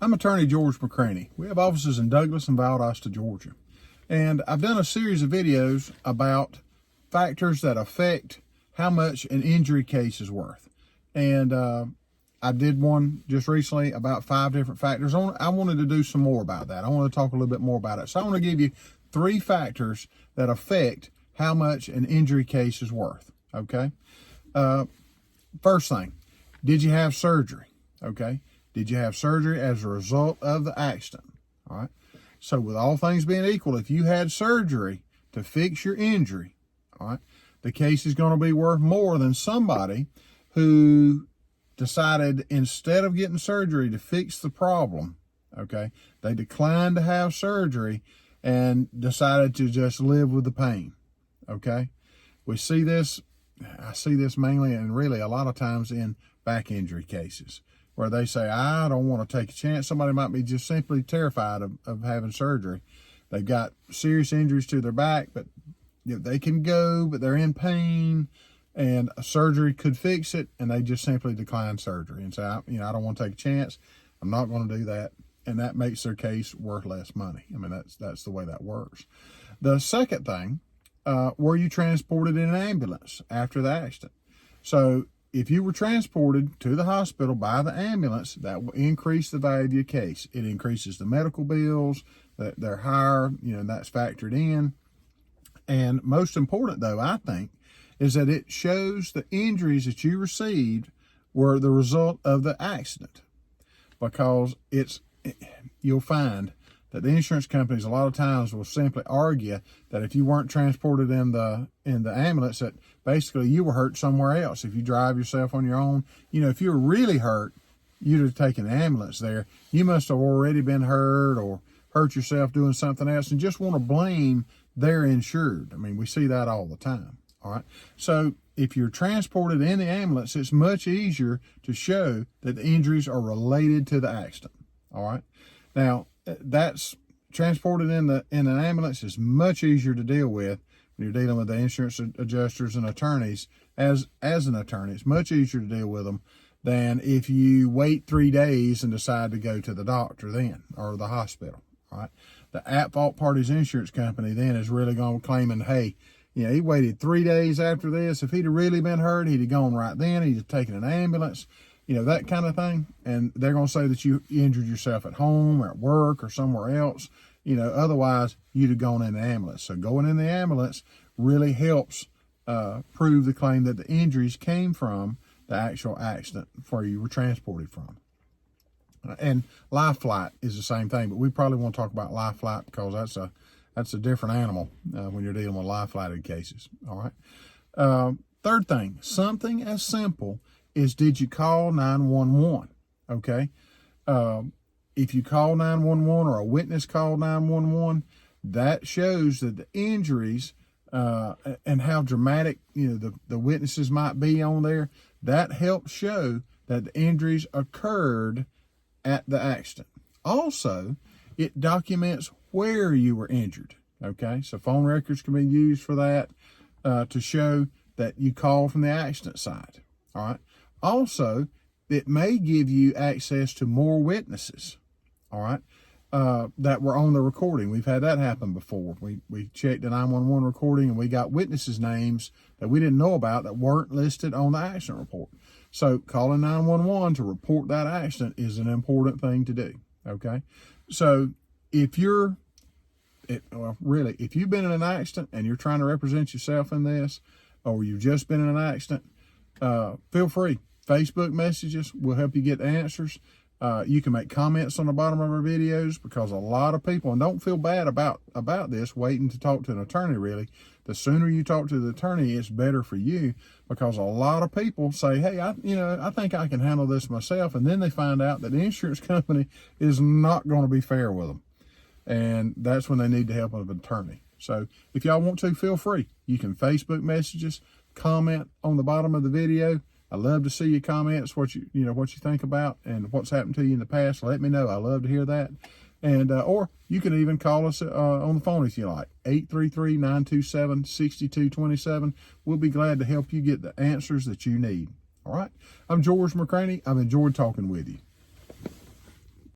I'm attorney George McCranie. We have offices in Douglas and Valdosta, Georgia. And I've done a series of videos about factors that affect how much an injury case is worth. And I did one just recently about 5 different factors. I wanted to do some more about that. I want to talk a little bit more about it. So I want to give you 3 factors that affect how much an injury case is worth, okay? First thing, did you have surgery, okay? Did you have surgery as a result of the accident? All right. So with all things being equal, if you had surgery to fix your injury, all right, the case is going to be worth more than somebody who decided instead of getting surgery to fix the problem, okay, they declined to have surgery and decided to just live with the pain, okay? We see this, I see this mainly and really a lot of times in back injury cases, where they say, I don't want to take a chance. Somebody might be just simply terrified of having surgery. They've got serious injuries to their back, but they can go, but they're in pain, and a surgery could fix it, and they just simply decline surgery and say, I don't want to take a chance. I'm not going to do that. And that makes their case worth less money. I mean, that's the way that works. The second thing, were you transported in an ambulance after the accident? So if you were transported to the hospital by the ambulance, that will increase the value of your case. It increases the medical bills, they're higher, that's factored in. And most important though, I think, is that it shows the injuries that you received were the result of the accident. Because you'll find that the insurance companies a lot of times will simply argue that if you weren't transported in the ambulance, that basically you were hurt somewhere else. If you drive yourself on your own, if you were really hurt, you'd have taken an ambulance there. You must have already been hurt or hurt yourself doing something else and just want to blame their insured. I mean, we see that all the time. All right. So if you're transported in the ambulance, it's much easier to show that the injuries are related to the accident. All right. Now, that's transported in an ambulance is much easier to deal with when you're dealing with the insurance adjusters and attorneys. As an attorney, it's much easier to deal with them than if you wait 3 days and decide to go to the doctor then or the hospital. All right. The at-fault party's insurance company then is really going to claiming, hey, he waited 3 days after this. If he'd have really been hurt, he'd have gone right then. He'd have taken an ambulance. That kind of thing. And they're going to say that you injured yourself at home or at work or somewhere else. Otherwise you'd have gone in the ambulance. So going in the ambulance really helps prove the claim that the injuries came from the actual accident where you were transported from. And life flight is the same thing, but we probably want to talk about life flight because that's a different animal when you're dealing with life flighted cases. All right. Third thing, something as simple is, did you call 911? Okay. If you call 911 or a witness called 911, that shows that the injuries and how dramatic the witnesses might be on there, that helps show that the injuries occurred at the accident. Also, it documents where you were injured. Okay. So phone records can be used for that to show that you called from the accident site. All right. Also, it may give you access to more witnesses, all right, that were on the recording. We've had that happen before. We checked the 911 recording and we got witnesses' names that we didn't know about that weren't listed on the accident report. So calling 911 to report that accident is an important thing to do, okay? So if you've been in an accident and you're trying to represent yourself in this, or you've just been in an accident, feel free. Facebook messages will help you get answers. You can make comments on the bottom of our videos because a lot of people, and don't feel bad about this, waiting to talk to an attorney really. The sooner you talk to the attorney, it's better for you because a lot of people say, hey, I think I can handle this myself. And then they find out that the insurance company is not going to be fair with them. And that's when they need the help of an attorney. So if y'all want to, feel free. You can Facebook messages, comment on the bottom of the video. I love to see your comments, what you think about and what's happened to you in the past. Let me know. I love to hear that. And or you can even call us on the phone if you like, 833-927-6227. We'll be glad to help you get the answers that you need. All right. I'm George McCranie. I've enjoyed talking with you.